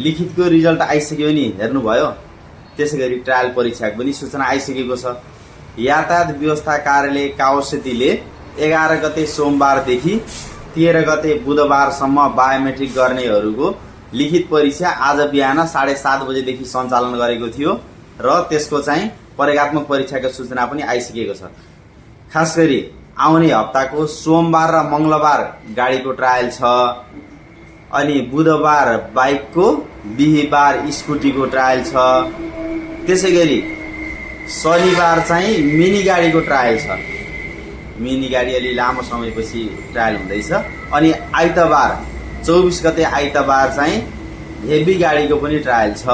लिखितको result आइसक्यो नि हेर्नुभयो। त्यसैगरी ट्रायल परीक्षाको पनि सूचना आइसकेको छ। यातायात व्यवस्था कार्यालय काउसेतीले 11 गते सोमबारदेखि 13 गते बुधबारसम्म बायोमेट्रिक गर्नेहरूको लिखित परीक्षा आज बिहान 7:30 बजेदेखि सञ्चालन गरेको थियो र त्यसको चाहिँ प्रयोगात्मक परीक्षाको सूचना पनि आइसकेको छ। खास गरी आउने हप्ताको सोमबार र मंगलबार गाडीको ट्रायल छ, अनि बुधबार बाइकको, बिहीबार स्कुटीको ट्रायल छ। त्यसैगरी शनिबार चाहिँ मिनी गाडीको ट्रायल छ। मिनी गाडी अलि लामो समयपछि ट्रायल हुँदैछ। अनि आइतबार 24 गते आइतबार चाहिँ हेभी गाडीको पनि ट्रायल छ।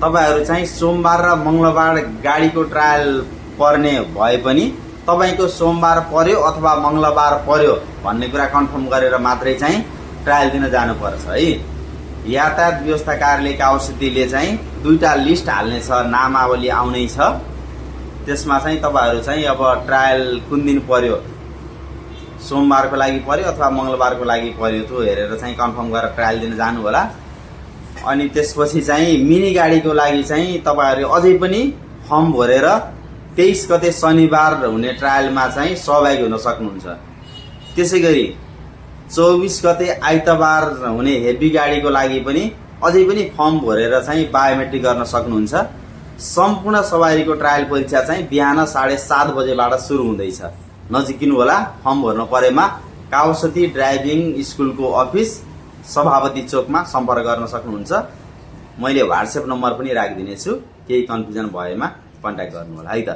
तपाईहरु चाहिँ सोमबार र मंगलबार गाडीको ट्रायल पर्ने भए पनि तपाईको सोमबार पर्यो अथवा मंगलबार पर्यो भन्ने कुरा कन्फर्म गरेर मात्रै चाहिँ ट्रायल दिन जानुपर्छ है। यातायात व्यवस्था कार्यालय काउसेतीले चाहिँ 2टा लिस्ट हाल्नेछ, नामावली आउनै छ। त्यसमा चाहिँ तपाईहरु चाहिँ अब ट्रायल कुन दिन पर्यो, सोमबारको लागि पर्यो अथवा मंगलबारको लागि पर्यो त्यो हेरेर चाहिँ कन्फर्म गरेर ट्रायल दिन जानु होला। अनि त्यसपछि चाहिँ मिनी गाडीको लागि चाहिँ तपाईहरु अझै पनि फर्म भरेर 23 गते शनिबार हुने ट्रायलमा चाहिँ सहभागी हुन सक्नुहुन्छ। त्यसैगरी 24 गते आइतबार हुने हेभी गाडीको लागि पनि अझै पनि फर्म भरेर चाहिँ बायोमेट्रिक गर्न सक्नुहुन्छ। सम्पूर्ण सवारीको ट्रायल परीक्षा चाहिँ बिहान 7:30 बजेबाट सुरु हुँदैछ। नजिकिनु होला। फर्म भर्न परेमा काउसेती ड्राइभिङ स्कुलको अफिस सभापति चोकमा सम्पर्क गर्न सक्नुहुन्छ। मैले व्हाट्सएप नम्बर पनि राखिदिनेछु, केही कन्फ्युजन भएमा कन्ट्याक्ट गर्नु होला है त।